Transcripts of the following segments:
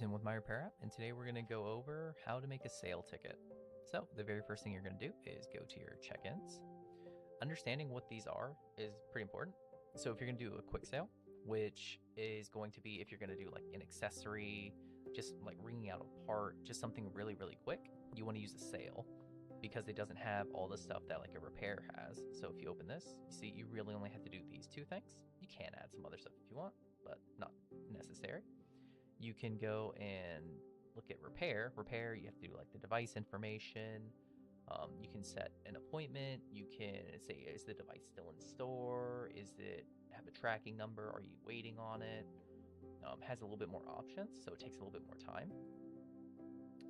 Jason with MyRepairApp, and today we're going to go over how to make a sale ticket. So the very first thing you're going to do is go to your check-ins. Understanding what these are is pretty important. So if you're going to do a quick sale, which is going to be if you're going to do like an accessory, just like ringing out a part, just something really, really quick, you want to use a sale because it doesn't have all the stuff that like a repair has. So if you open this, you see you really only have to do these two things. You can add some other stuff if you want, but not necessary. You can go and look at repair. Repair, you have to do like the device information. You can set an appointment. You can say, is the device still in store? Is it have a tracking number? Are you waiting on it? Has a little bit more options, so it takes a little bit more time.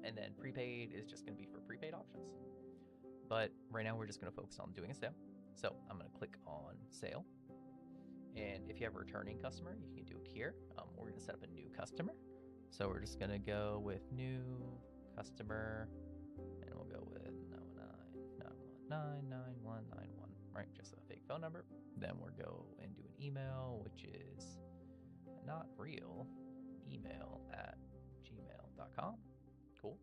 And then prepaid is just going to be for prepaid options. But right now we're just going to focus on doing a sale. So I'm going to click on sale. And if you have a returning customer, you can do it here. We're going to set up a new customer. So we're just going to go with new customer, and we'll go with 9199191, right? Just a fake phone number. Then we'll go and do an email, which is not real email at gmail.com. Cool.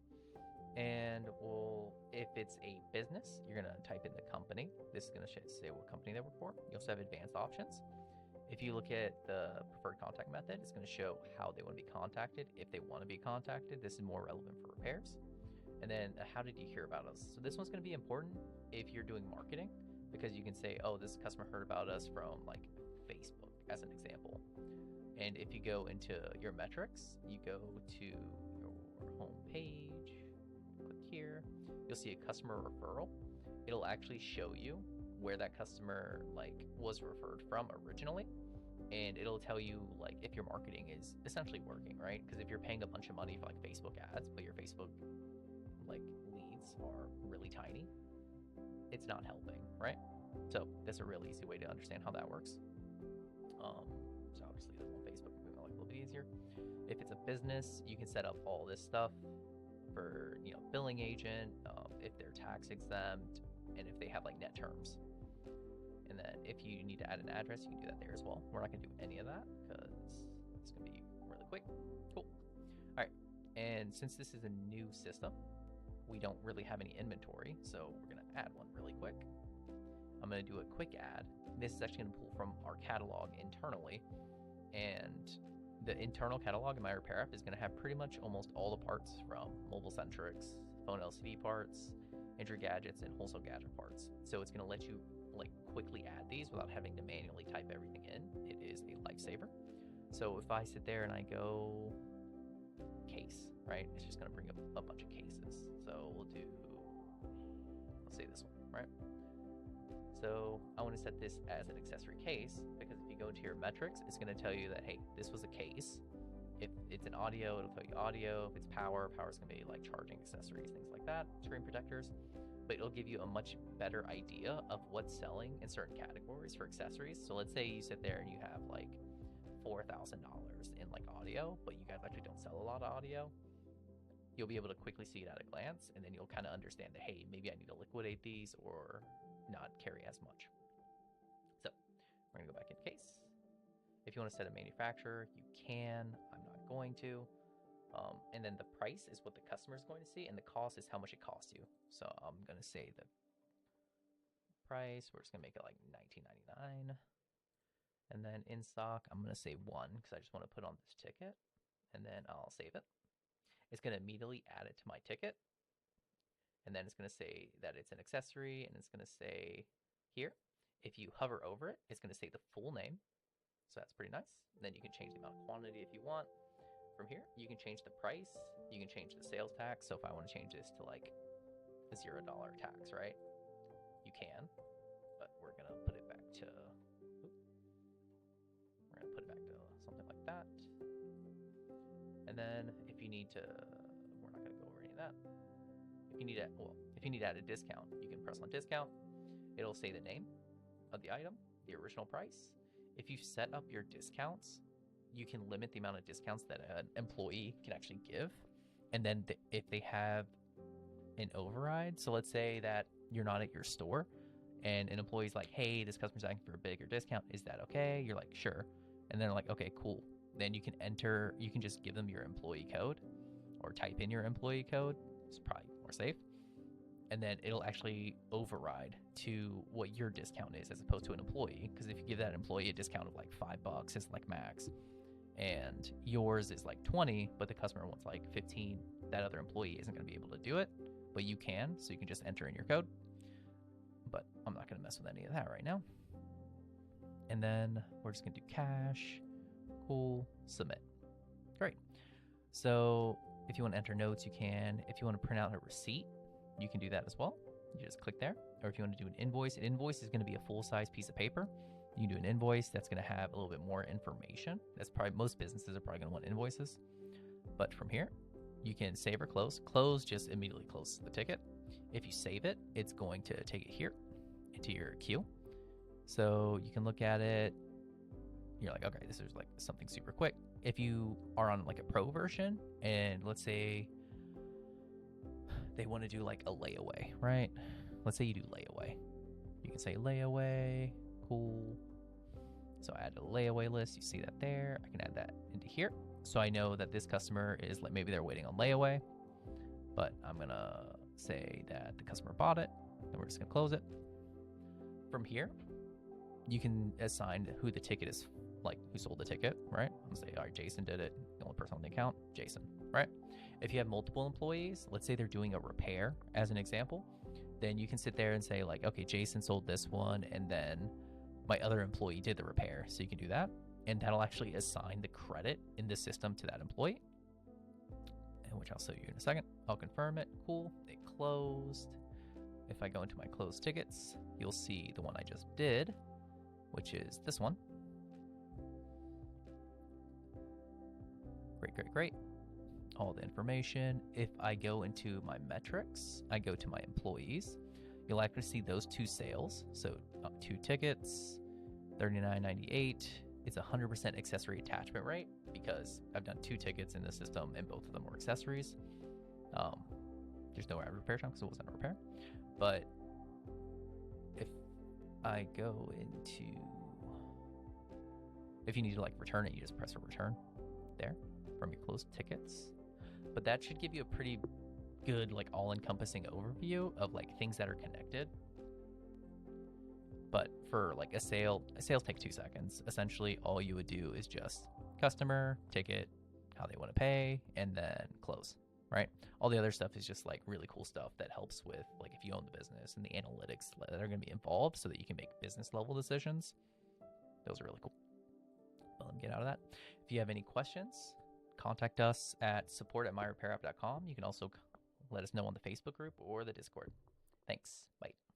And if it's a business, you're going to type in the company. This is going to say what company they work for. You also have advanced options. If you look at the preferred contact method, it's going to show how they want to be contacted. If they want to be contacted, this is more relevant for repairs. And then how did you hear about us? So this one's going to be important if you're doing marketing, because you can say, oh, this customer heard about us from like Facebook as an example. And if you go into your metrics, you go to your home page, click here, you'll see a customer referral. It'll actually show you where that customer like was referred from originally, and it'll tell you like if your marketing is essentially working, right? Because if you're paying a bunch of money for like Facebook ads, but your Facebook like leads are really tiny, it's not helping, right? So that's a really easy way to understand how that works. So obviously on Facebook it's like a little bit easier. If it's a business, you can set up all this stuff for, you know, billing agent, if they're tax exempt, and if they have like net terms. And then if you need to add an address, you can do that there as well. We're not going to do any of that because it's going to be really quick. Cool. All right. And since this is a new system, we don't really have any inventory, so we're going to add one really quick. I'm going to do a quick ad. This is actually going to pull from our catalog internally. And the internal catalog in MyRepairApp is going to have pretty much almost all the parts from mobile centrics, phone LCD parts, Android gadgets, and wholesale gadget parts. So it's going to let you like quickly add these without having to manually type everything in. It is a lifesaver. So if I sit there and I go case, right, it's just going to bring up a bunch of cases. So we'll do, let's say this one, right? So I want to set this as an accessory case because if you go into your metrics, it's going to tell you that, hey, this was a case. If it's an audio, it'll tell you audio. If it's power, power's going to be like charging accessories, things like that, screen protectors. But it'll give you a much better idea of what's selling in certain categories for accessories. So let's say you sit there and you have like $4,000 in like audio, but you guys actually don't sell a lot of audio. You'll be able to quickly see it at a glance, and then you'll kind of understand that, hey, maybe I need to liquidate these or not carry as much. So we're gonna go back in case. If you want to set a manufacturer, you can. I'm not going to. And then the price is what the customer is going to see, and the cost is how much it costs you. So I'm going to say the price, we're just going to make it like $19.99. And then in stock, I'm going to say 1 because I just want to put on this ticket, and then I'll save it. It's going to immediately add it to my ticket, and then it's going to say that it's an accessory, and it's going to say here. If you hover over it, it's going to say the full name. So that's pretty nice. And then you can change the amount of quantity if you want. From here, you can change the price, you can change the sales tax. So if I want to change this to like a $0 tax, right? You can, but we're gonna put it back to, something like that. And then if you need to, we're not gonna go over any of that. If you need to add a discount, you can press on discount. It'll say the name of the item, the original price. If you set up your discounts, you can limit the amount of discounts that an employee can actually give. And then if they have an override, so let's say that you're not at your store and an employee's like, hey, this customer's asking for a bigger discount. Is that okay? You're like, sure. And they're like, okay, cool. then you can just give them your employee code or type in your employee code. It's probably more safe. And then it'll actually override to what your discount is as opposed to an employee. Because if you give that employee a discount of like $5, it's like max, and yours is like 20, but the customer wants like 15, that other employee isn't going to be able to do it, but you can, so you can just enter in your code. But I'm not going to mess with any of that right now. And then we're just going to do cash. Cool. Submit. Great. So if you want to enter notes, you can. If you want to print out a receipt, you can do that as well. You just click there. Or if you want to do an invoice is going to be a full-size piece of paper. You can do an invoice that's going to have a little bit more information. That's probably, most businesses are probably going to want invoices. But from here, you can save or close. Close just immediately closes the ticket. If you save it, it's going to take it here into your queue. So you can look at it. You're like, okay, this is like something super quick. If you are on like a pro version, and let's say they want to do like a layaway, right? Let's say you do layaway. You can say layaway, cool. So add a layaway list. You see that there. I can add that into here. So I know that this customer is like, maybe they're waiting on layaway, but I'm going to say that the customer bought it, and we're just going to close it. From here, you can assign who the ticket is, like who sold the ticket, right? I'm gonna say, all right, Jason did it. The only person on the account, Jason, right? If you have multiple employees, let's say they're doing a repair as an example, then you can sit there and say like, okay, Jason sold this one, and then my other employee did the repair. So you can do that, and that'll actually assign the credit in the system to that employee, and which I'll show you in a second. I'll confirm it. Cool. It closed. If I go into my closed tickets, you'll see the one I just did, which is this one. Great, great, great. All the information. If I go into my metrics, I go to my employees, you'll actually see those two sales. So 2 tickets, $39.98. It's 100% accessory attachment rate because I've done 2 tickets in the system and both of them were accessories. There's no repair time because it wasn't a repair. But if I go into, if you need to like return it, you just press a return there from your closed tickets. But that should give you a pretty good like all-encompassing overview of like things that are connected. But for like a sales take 2 seconds. Essentially all you would do is just customer, ticket, how they want to pay, and then close, right? All the other stuff is just like really cool stuff that helps with like if you own the business and the analytics that are going to be involved so that you can make business level decisions. Those are really cool. Well, let me get out of that. If you have any questions, contact us at support@myrepairapp.com. You can also let us know on the Facebook group or the Discord. Thanks. Bye.